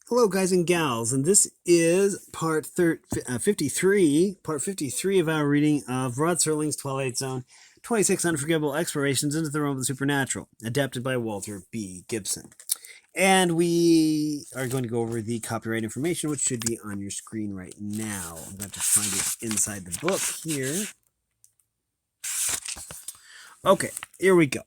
Hello, guys and gals, and this is part 53 of our reading of Rod Serling's Twilight Zone, 26 Unforgettable Explorations into the Realm of the Supernatural, adapted by Walter B. Gibson. And we are going to go over the copyright information, which should be on your screen right now. I'm going to find it inside the book here. Okay, here we go.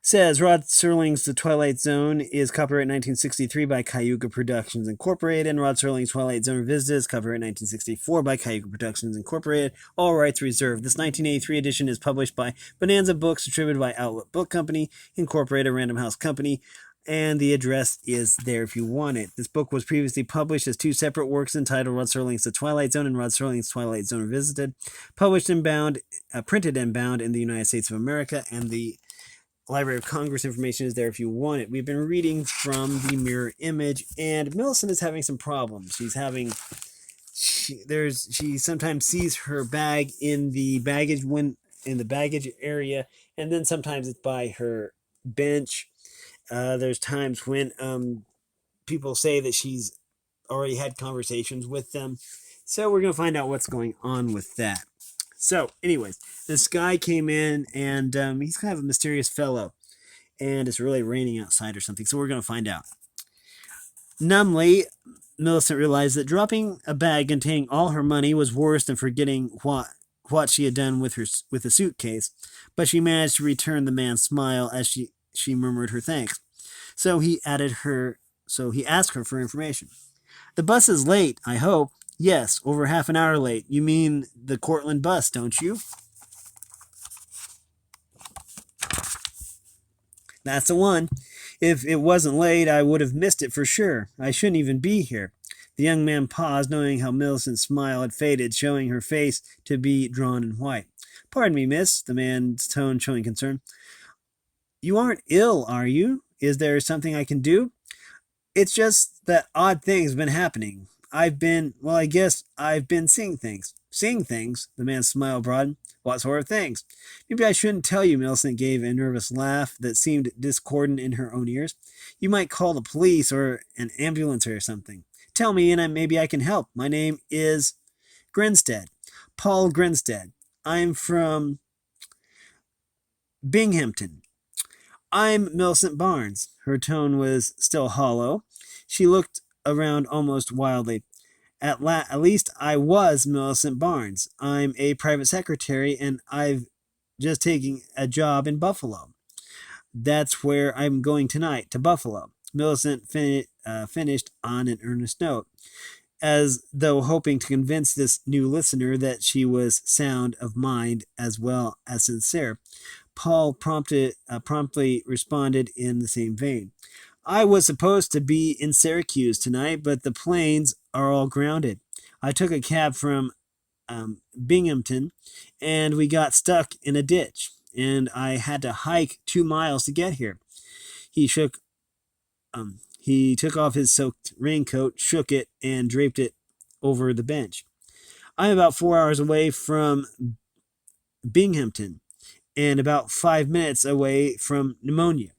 Says Rod Serling's The Twilight Zone is copyright 1963 by Cayuga Productions Incorporated, and Rod Serling's Twilight Zone Revisited is copyright 1964 by Cayuga Productions Incorporated. All rights reserved. This 1983 edition is published by Bonanza Books, distributed by Outlet Book Company Incorporated, Random House Company, and the address is there if you want it. This book was previously published as two separate works entitled Rod Serling's The Twilight Zone and Rod Serling's Twilight Zone Revisited, published and bound, printed and bound in the United States of America, and the Library of Congress information is there if you want it. We've been reading from the mirror image, and Millicent is having some problems. She sometimes sees her bag in the baggage area, and then sometimes it's by her bench. There's times when people say that she's already had conversations with them. So we're going to find out what's going on with that. So, anyways, this guy came in, and he's kind of a mysterious fellow, and it's really raining outside or something, so we're going to find out. Numbly, Millicent realized that dropping a bag containing all her money was worse than forgetting what she had done with the suitcase, but she managed to return the man's smile as she murmured her thanks. So he asked her for information. "The bus is late, I hope." "Yes, over half an hour late." "You mean the Cortland bus, don't you?" "That's the one. If it wasn't late, I would have missed it for sure. I shouldn't even be here." The young man paused, knowing how Millicent's smile had faded, showing her face to be drawn and white. "Pardon me, miss," the man's tone showing concern. "You aren't ill, are you? Is there something I can do?" "It's just that odd things have been happening. I guess I've been seeing things." "Seeing things?" The man's smile broadened. "What sort of things?" "Maybe I shouldn't tell you." Millicent gave a nervous laugh that seemed discordant in her own ears. "You might call the police or an ambulance or something." "Tell me, and maybe I can help. My name is Grinstead. Paul Grinstead. I'm from Binghamton." "I'm Millicent Barnes." Her tone was still hollow. She looked around almost wildly. At least I was Millicent Barnes. I'm a private secretary, and I've just taken a job in Buffalo. That's where I'm going tonight, to Buffalo. Millicent finished on an earnest note, as though hoping to convince this new listener that she was sound of mind as well as sincere. Paul promptly responded in the same vein. "I was supposed to be in Syracuse tonight, but the planes are all grounded. I took a cab from Binghamton, and we got stuck in a ditch, and I had to hike 2 miles to get here." He took off his soaked raincoat, shook it, and draped it over the bench. "I'm about 4 hours away from Binghamton, and about 5 minutes away from pneumonia."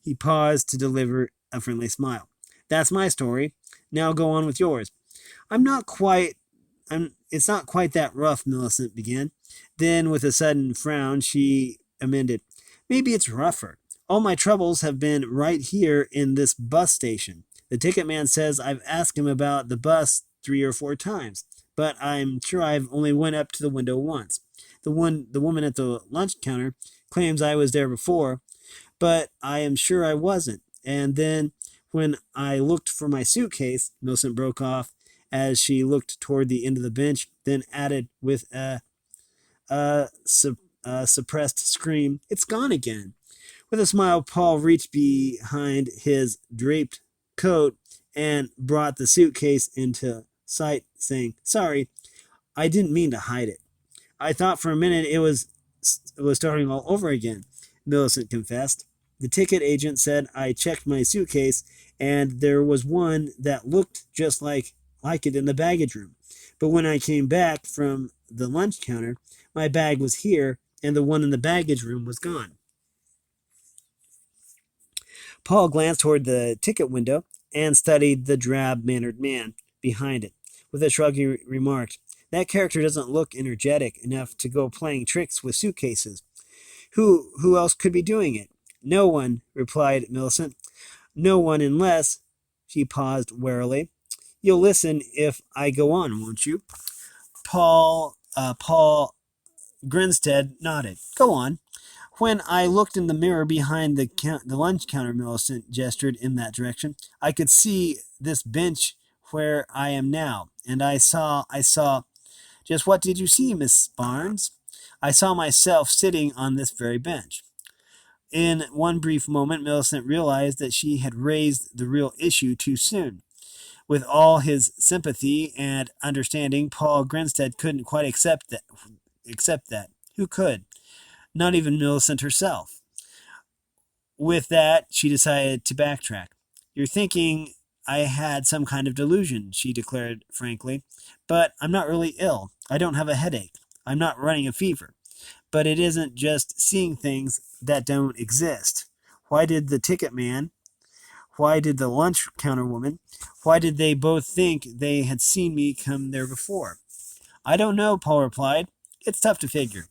He paused to deliver a friendly smile. "That's my story. Now go on with yours." It's not quite that rough," Millicent began. Then, with a sudden frown, she amended. "Maybe it's rougher. All my troubles have been right here in this bus station. The ticket man says I've asked him about the bus 3 or 4 times, but I'm sure I've only went up to the window once. The woman at the lunch counter claims I was there before, but I am sure I wasn't. And then when I looked for my suitcase," Millicent broke off as she looked toward the end of the bench, then added with a suppressed scream, "It's gone again." With a smile, Paul reached behind his draped coat and brought the suitcase into sight, saying, "Sorry, I didn't mean to hide it. I thought for a minute it was starting all over again," Millicent confessed. "The ticket agent said I checked my suitcase, and there was one that looked just like it in the baggage room. But when I came back from the lunch counter, my bag was here, and the one in the baggage room was gone." Paul glanced toward the ticket window and studied the drab-mannered man behind it. With a shrug, he remarked, "That character doesn't look energetic enough to go playing tricks with suitcases. Who else could be doing it?" "No one," replied Millicent. "No one unless—" She paused warily. "You'll listen if I go on, won't you?" Paul Grinstead nodded. "Go on." "When I looked in the mirror behind the lunch counter," Millicent gestured in that direction, "I could see this bench where I am now, and I saw. Just what did you see, Miss Barnes?" "I saw myself sitting on this very bench." In one brief moment, Millicent realized that she had raised the real issue too soon. With all his sympathy and understanding, Paul Grinstead couldn't quite accept that. Who could? Not even Millicent herself. With that, she decided to backtrack. "You're thinking I had some kind of delusion," she declared frankly. "But I'm not really ill. I don't have a headache. I'm not running a fever. But it isn't just seeing things that don't exist. Why did the ticket man, why did the lunch counter woman, why did they both think they had seen me come there before?" "I don't know," Paul replied. "It's tough to figure."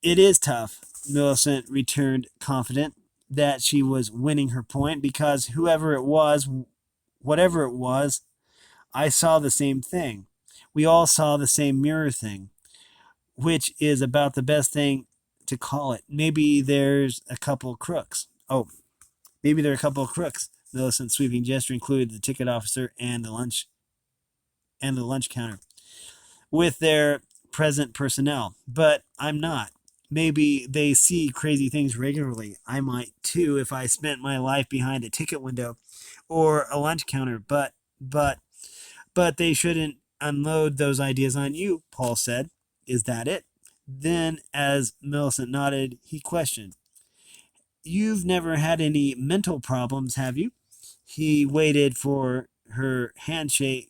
"It is tough," Millicent returned, confident that she was winning her point, "because whatever it was, I saw the same thing. We all saw the same mirror thing, which is about the best thing to call it. Maybe there's a couple crooks." "Oh, maybe there are a couple of crooks." Millicent's sweeping gesture included the ticket officer and the lunch counter, with their present personnel. "But I'm not. Maybe they see crazy things regularly. I might too if I spent my life behind a ticket window or a lunch counter. But they shouldn't unload those ideas on you," Paul said. "Is that it?" Then, as Millicent nodded, he questioned, "You've never had any mental problems, have you?" He waited for her head shake,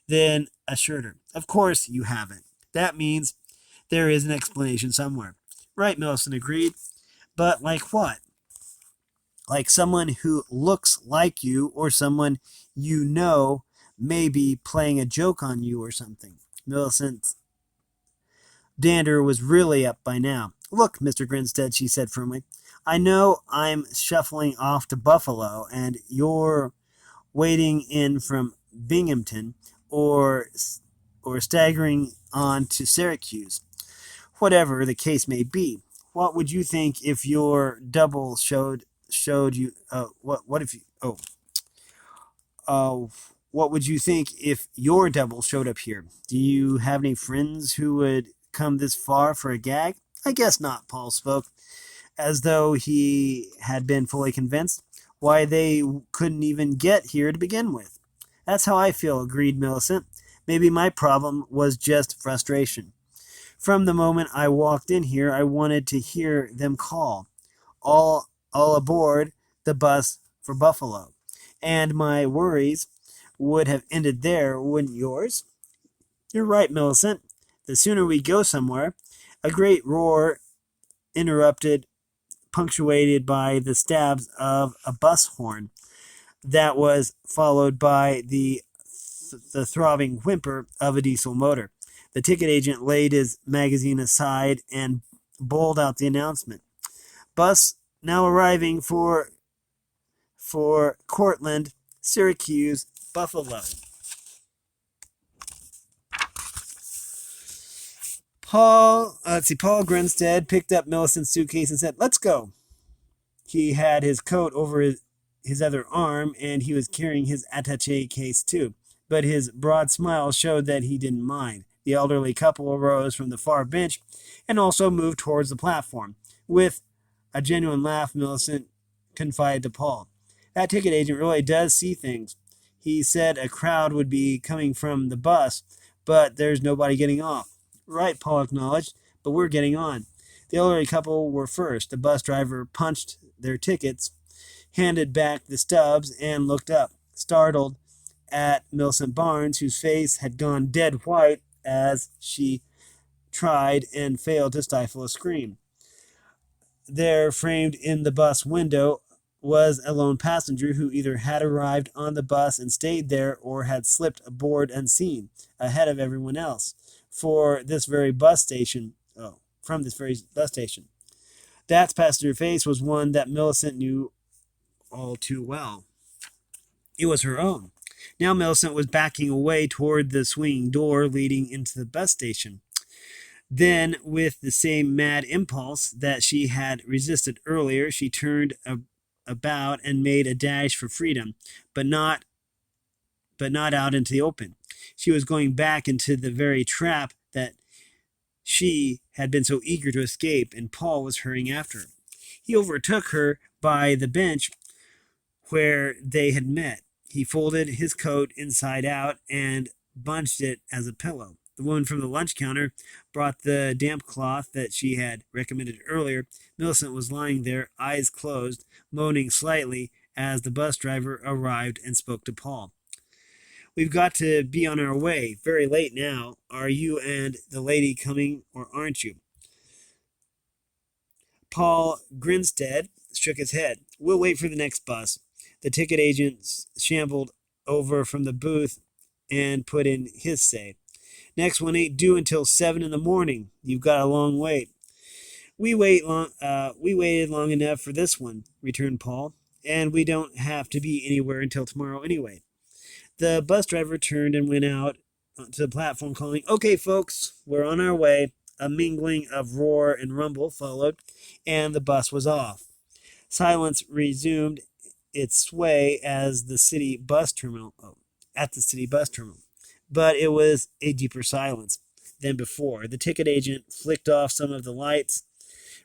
then assured her, "Of course you haven't. That means there is an explanation somewhere." "Right," Millicent agreed. "But like what?" "Like someone who looks like you, or someone you know may be playing a joke on you or something." Millicent's dander was really up by now. "Look, Mr. Grinstead," she said firmly, "I know I'm shuffling off to Buffalo, and you're wading in from Binghamton, or staggering on to Syracuse. Whatever the case may be, what would you think if your double showed you? What if you? Uh, what would you think if your double showed up here? Do you have any friends who would come this far for a gag?" "I guess not," Paul spoke, as though he had been fully convinced. "Why, they couldn't even get here to begin with." "That's how I feel," agreed Millicent. "Maybe my problem was just frustration. From the moment I walked in here, I wanted to hear them call, 'All aboard the bus for Buffalo.' And my worries would have ended there, wouldn't yours?" "You're right, Millicent. The sooner we go somewhere." A great roar interrupted, punctuated by the stabs of a bus horn that was followed by the throbbing whimper of a diesel motor. The ticket agent laid his magazine aside and bawled out the announcement. "Bus now arriving for Cortland, Syracuse, Buffalo." Paul Grinstead picked up Millicent's suitcase and said, "Let's go." He had his coat over his other arm, and he was carrying his attaché case too. But his broad smile showed that he didn't mind. The elderly couple arose from the far bench and also moved towards the platform. With a genuine laugh, Millicent confided to Paul, "That ticket agent really does see things. He said a crowd would be coming from the bus, but there's nobody getting off." "Right," Paul acknowledged, "but we're getting on." The elderly couple were first. The bus driver punched their tickets, handed back the stubs, and looked up, startled, at Millicent Barnes, whose face had gone dead white as she tried and failed to stifle a scream. There, framed in the bus window, was a lone passenger who either had arrived on the bus and stayed there or had slipped aboard unseen, ahead of everyone else, for this very bus station. Oh, from this very bus station. That passenger face was one that Millicent knew all too well. It was her own. Now Millicent was backing away toward the swinging door leading into the bus station. Then, with the same mad impulse that she had resisted earlier, she turned about and made a dash for freedom, but not out into the open. She was going back into the very trap that she had been so eager to escape, and Paul was hurrying after her. He overtook her by the bench where they had met. He folded his coat inside out and bunched it as a pillow. The woman from the lunch counter brought the damp cloth that she had recommended earlier. Millicent was lying there, eyes closed, moaning slightly as the bus driver arrived and spoke to Paul. "We've got to be on our way. Very late now. Are you and the lady coming, or aren't you?" Paul Grinstead shook his head. "We'll wait for the next bus." The ticket agent shambled over from the booth and put in his say. "Next one ain't due until 7 in the morning. You've got a long wait." We waited long enough for this one," returned Paul, "and we don't have to be anywhere until tomorrow anyway." The bus driver turned and went out to the platform calling, "Okay, folks, we're on our way." A mingling of roar and rumble followed, and the bus was off. Silence resumed its sway as the city bus terminal, at the city bus terminal. But it was a deeper silence than before. The ticket agent flicked off some of the lights,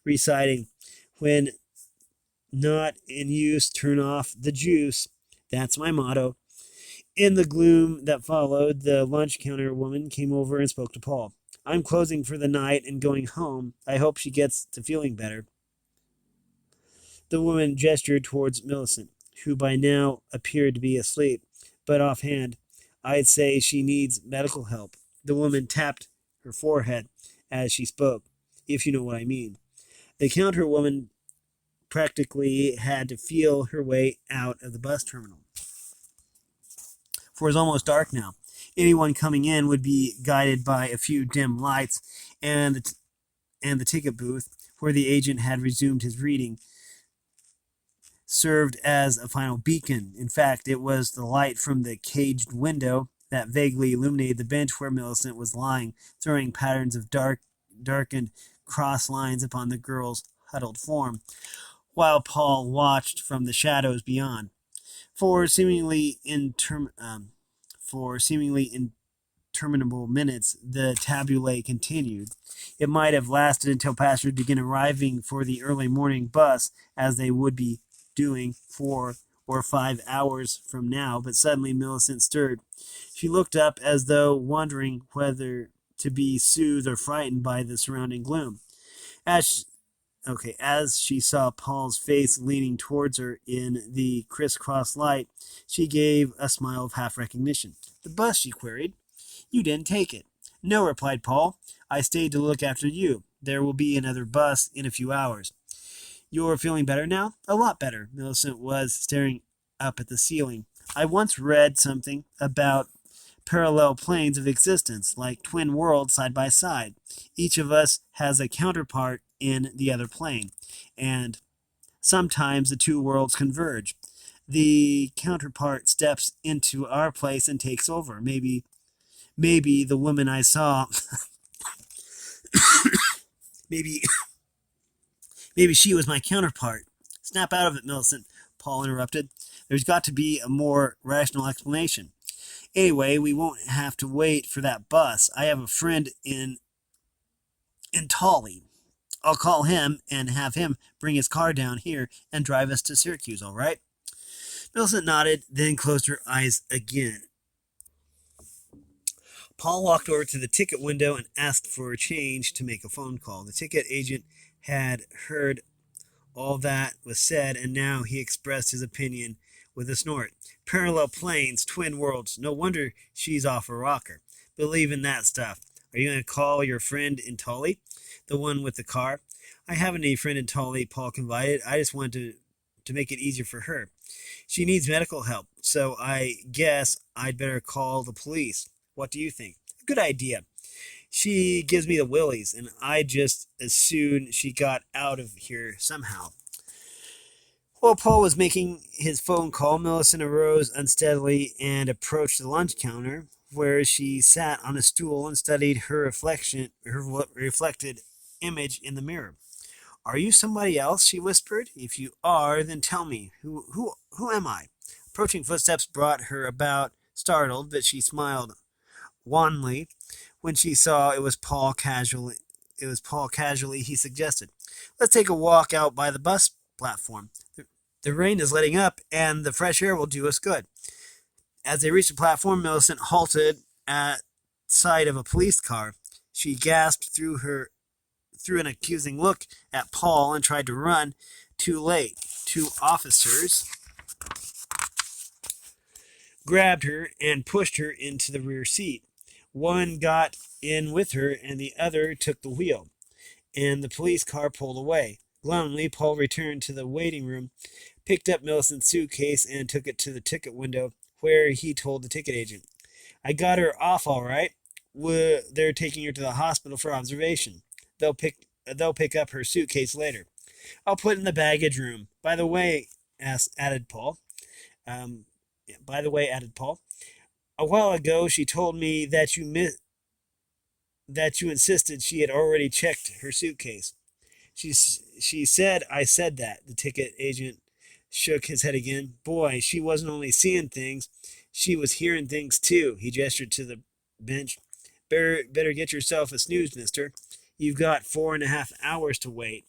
reciting, "When not in use, turn off the juice. That's my motto." In the gloom that followed, the lunch counter woman came over and spoke to Paul. "I'm closing for the night and going home. I hope she gets to feeling better." The woman gestured towards Millicent, who by now appeared to be asleep, but offhand, "I'd say she needs medical help." The woman tapped her forehead as she spoke, "if you know what I mean." The counter woman practically had to feel her way out of the bus terminal, for it was almost dark now. Anyone coming in would be guided by a few dim lights, and the ticket booth, where the agent had resumed his reading, served as a final beacon. In fact, it was the light from the caged window that vaguely illuminated the bench where Millicent was lying, throwing patterns of darkened cross lines upon the girl's huddled form, while Paul watched from the shadows beyond. For seemingly interminable minutes, the tableau continued. It might have lasted until passengers began arriving for the early morning bus, as they would be doing 4 or 5 hours from now, but suddenly Millicent stirred. She looked up as though wondering whether to be soothed or frightened by the surrounding gloom. As she saw Paul's face leaning towards her in the crisscross light, she gave a smile of half recognition. "The bus?" she queried. "You didn't take it?" "No," replied Paul. "I stayed to look after you. There will be another bus in a few hours." "You're feeling better now?" "A lot better." Millicent was staring up at the ceiling. "I once read something about parallel planes of existence, like twin worlds side by side. Each of us has a counterpart in the other plane, and sometimes the two worlds converge. The counterpart steps into our place and takes over. Maybe the woman I saw, maybe she was my counterpart." "Snap out of it, Millicent," Paul interrupted. "There's got to be a more rational explanation. Anyway, we won't have to wait for that bus. I have a friend in Tully. I'll call him and have him bring his car down here and drive us to Syracuse, all right?" Millicent nodded, then closed her eyes again. Paul walked over to the ticket window and asked for change to make a phone call. The ticket agent had heard all that was said, and now he expressed his opinion with a snort. "Parallel planes, twin worlds. No wonder she's off her rocker. Believe in that stuff. Are you going to call your friend in Tully, the one with the car?" "I haven't any friend in Tully," Paul confided. "I just wanted to to make it easier for her. She needs medical help, so I guess I'd better call the police. What do you think? Good idea. She gives me the willies, and I just as soon she got out of here somehow. While Paul was making his phone call, Millicent arose unsteadily and approached the lunch counter, where she sat on a stool and studied her reflected image in the mirror. Are you somebody else? She whispered. If you are, then tell me. Who am I? Approaching footsteps brought her about, startled, but she smiled wanly when she saw it was Paul casually. It was Paul casually. He suggested, "Let's take a walk out by the bus platform. The rain is letting up, and the fresh air will do us good." As they reached the platform, Millicent halted at sight of a police car. She gasped threw an accusing look at Paul and tried to run. Too late. Two officers grabbed her and pushed her into the rear seat. One got in with her and the other took the wheel, and the police car pulled away. Glumly, Paul returned to the waiting room, picked up Millicent's suitcase, and took it to the ticket window, where he told the ticket agent, "I got her off all right. They're taking her to the hospital for observation. They'll pick up her suitcase later. I'll put it in the baggage room. By the way," added Paul. Um, added Paul, "a while ago she told me that you insisted she had already checked her suitcase." She said I said that. The ticket agent shook his head again. "Boy, she wasn't only seeing things, she was hearing things too." He gestured to the bench. Better get yourself a snooze, mister. You've got 4.5 hours to wait."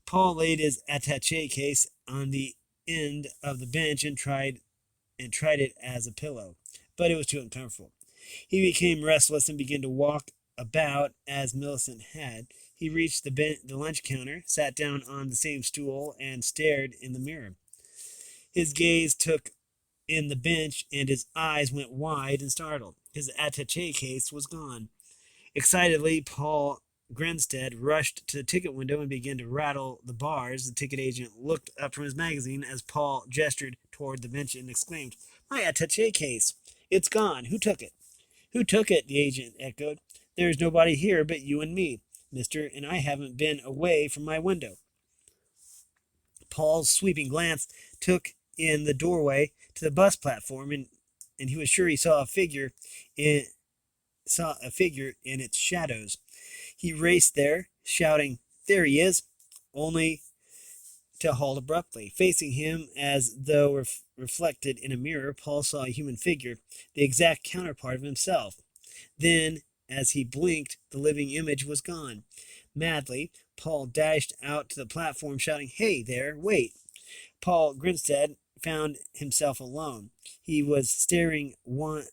Paul laid his attaché case on the end of the bench and tried it as a pillow, but it was too uncomfortable. He became restless and began to walk about as Millicent had. He reached the lunch counter, sat down on the same stool, and stared in the mirror. His gaze took in the bench, and his eyes went wide and startled. His attaché case was gone. Excitedly, Paul Grinstead rushed to the ticket window and began to rattle the bars. The ticket agent looked up from his magazine as Paul gestured toward the bench and exclaimed, "My attaché case! It's gone. Who took it?" "Who took it?" the agent echoed. "There's nobody here but you and me, mister, and I haven't been away from my window." Paul's sweeping glance took in the doorway to the bus platform, and he was sure he saw a figure in its shadows. He raced there, shouting, "There he is!" only to halt abruptly. Facing him, as though reflected in a mirror, Paul saw a human figure, the exact counterpart of himself. Then, as he blinked, the living image was gone. Madly, Paul dashed out to the platform, shouting, "Hey there, wait!" Paul Grinstead found himself alone. He was staring one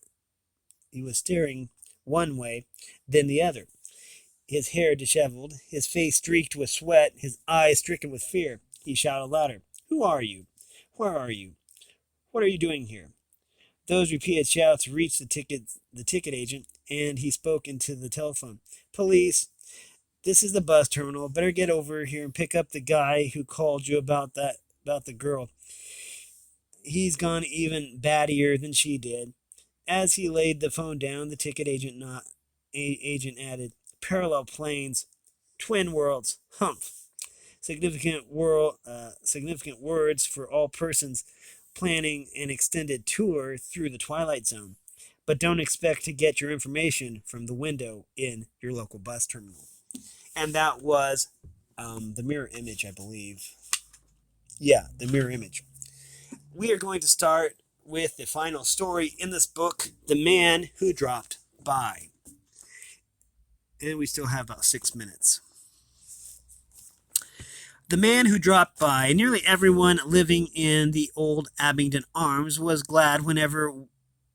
way, then the other. His hair disheveled, his face streaked with sweat, his eyes stricken with fear. He shouted louder, "Who are you? Where are you? What are you doing here?" Those repeated shouts reached the ticket agent, and he spoke into the telephone. "Police, this is the bus terminal. Better get over here and pick up the guy who called you about the girl. He's gone even battier than she did." As he laid the phone down, the ticket agent added, "Parallel planes, twin worlds, humph. Significant words for all persons planning an extended tour through the Twilight Zone. But don't expect to get your information from the window in your local bus terminal." And that was the mirror image, I believe. Yeah, the mirror image. We are going to start with the final story in this book, The Man Who Dropped By. And we still have about 6 minutes. The Man Who Dropped By. Nearly everyone living in the old Abingdon Arms was glad whenever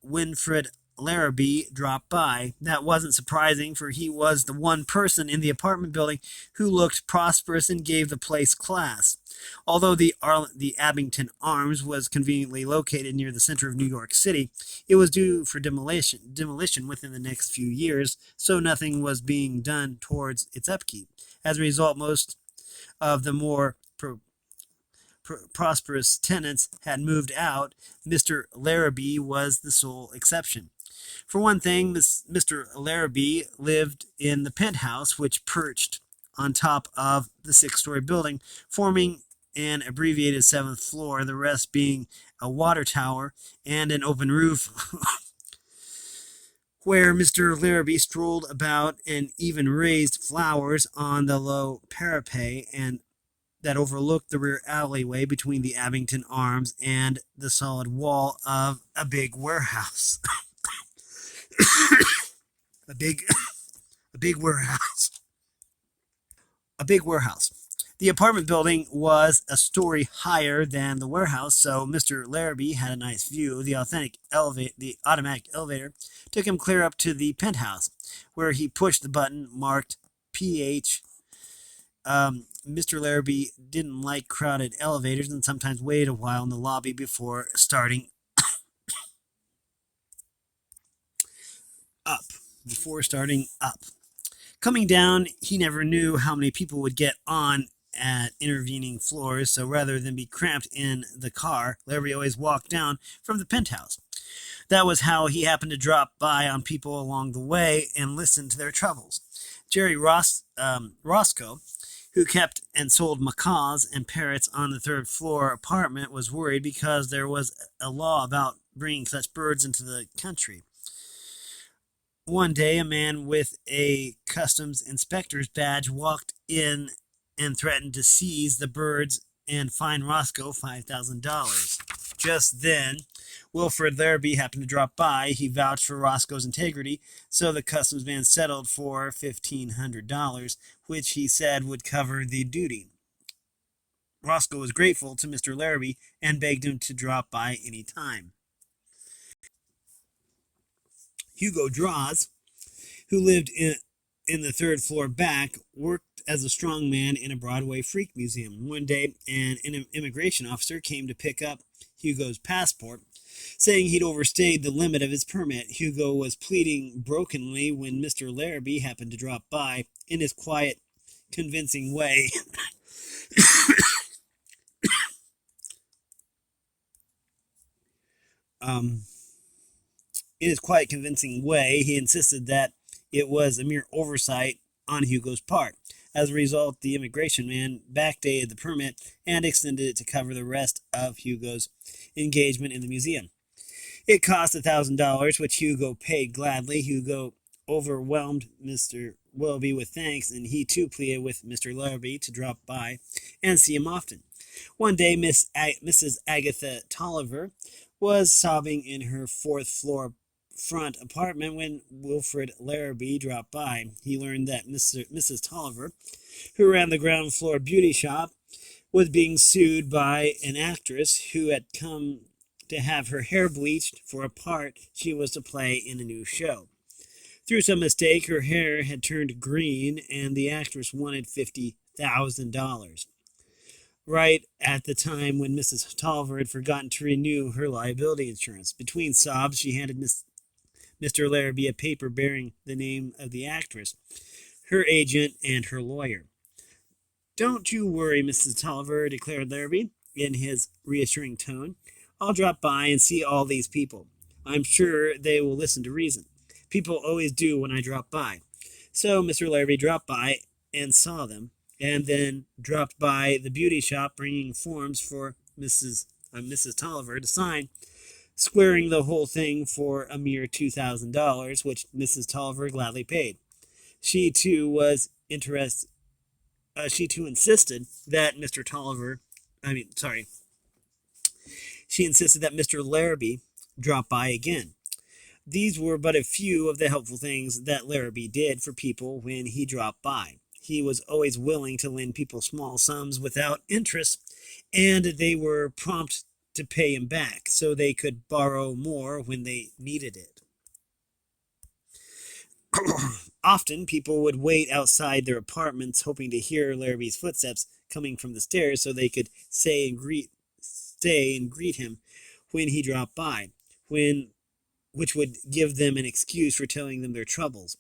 Winfred Larrabee dropped by. That wasn't surprising, for he was the one person in the apartment building who looked prosperous and gave the place class. Although the Abington Arms was conveniently located near the center of New York City, it was due for demolition within the next few years, so nothing was being done towards its upkeep. As a result, most of the more prosperous tenants had moved out, Mr. Larrabee was the sole exception. For one thing, Mr. Larrabee lived in the penthouse, which perched on top of the six-story building, forming an abbreviated seventh floor, the rest being a water tower and an open roof where Mr. Larrabee strolled about and even raised flowers on the low parapet and that overlooked the rear alleyway between the Abington Arms and the solid wall of a big warehouse. a big a big warehouse. A big warehouse. The apartment building was a story higher than the warehouse, so Mr. Larrabee had a nice view. The automatic elevator took him clear up to the penthouse, where he pushed the button marked PH. Mr. Larrabee didn't like crowded elevators and sometimes waited a while in the lobby before starting up. Coming down, he never knew how many people would get on at intervening floors, so rather than be cramped in the car, Larry always walked down from the penthouse. That was how he happened to drop by on people along the way and listen to their troubles. Jerry Roscoe, who kept and sold macaws and parrots on the third floor apartment, was worried because there was a law about bringing such birds into the country. One day, a man with a customs inspector's badge walked in and threatened to seize the birds and fine Roscoe $5,000. Just then, Wilfred Larrabee happened to drop by. He vouched for Roscoe's integrity, so the customs man settled for $1,500, which he said would cover the duty. Roscoe was grateful to Mr. Larrabee and begged him to drop by any time. Hugo Draws, who lived in the third floor back, worked as a strongman in a Broadway freak museum. One day, an immigration officer came to pick up Hugo's passport, saying he'd overstayed the limit of his permit. Hugo was pleading brokenly when Mr. Larrabee happened to drop by in his quiet, convincing way. In his quiet, convincing way, he insisted that it was a mere oversight on Hugo's part. As a result, the immigration man backdated the permit and extended it to cover the rest of Hugo's engagement in the museum. It cost $1,000, which Hugo paid gladly. Hugo overwhelmed Mr. Willoughby with thanks, and he too pleaded with Mr. Larrabee to drop by and see him often. One day, Mrs. Agatha Tolliver was sobbing in her fourth-floor front apartment when Wilfred Larrabee dropped by. He learned that Mrs. Tolliver, who ran the ground floor beauty shop, was being sued by an actress who had come to have her hair bleached for a part she was to play in a new show. Through some mistake, her hair had turned green, and the actress wanted $50,000. Right at the time when Mrs. Tolliver had forgotten to renew her liability insurance. Between sobs, she handed Mr. Larrabee a paper bearing the name of the actress, her agent, and her lawyer. "Don't you worry, Mrs. Tolliver," declared Larrabee in his reassuring tone. "I'll drop by and see all these people. I'm sure they will listen to reason. People always do when I drop by." So Mr. Larrabee dropped by and saw them, and then dropped by the beauty shop bringing forms for Mrs. Tolliver to sign, squaring the whole thing for a mere $2,000, which Mrs. Tolliver gladly paid. She too was interested. She too insisted that Mr. Tolliver, she insisted that Mr. Larrabee drop by again. These were but a few of the helpful things that Larrabee did for people when he dropped by. He was always willing to lend people small sums without interest, and they were prompt to pay him back so they could borrow more when they needed it. Often people would wait outside their apartments hoping to hear Larrabee's footsteps coming from the stairs so they could stay and greet him when he dropped by, which would give them an excuse for telling them their troubles.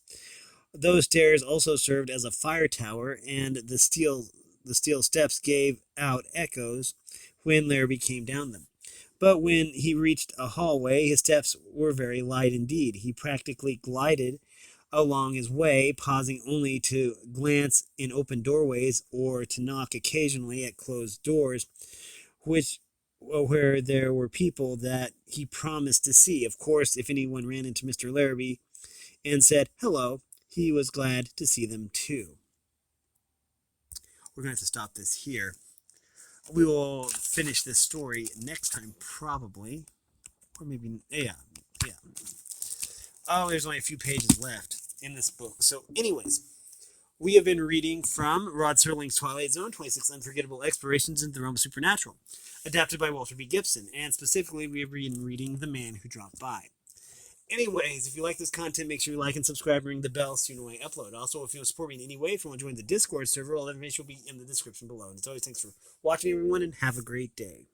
Those stairs also served as a fire tower, and the steel steps gave out echoes when Larrabee came down them. But when he reached a hallway, his steps were very light indeed. He practically glided along his way, pausing only to glance in open doorways or to knock occasionally at closed doors, which where there were people that he promised to see. Of course, if anyone ran into Mr. Larrabee and said hello, he was glad to see them too. We're going to have to stop this here. We will finish this story next time, probably. Or maybe, yeah. Oh, there's only a few pages left in this book. So, anyways, we have been reading from Rod Serling's Twilight Zone, 26 Unforgettable Explorations into the Realm of Supernatural, adapted by Walter B. Gibson, and specifically we have been reading The Man Who Dropped By. Anyways, if you like this content, make sure you like and subscribe and ring the bell so you know when I upload. Also, if you want to support me in any way, if you want to join the Discord server, all that information will be in the description below. And as always, thanks for watching, everyone, and have a great day.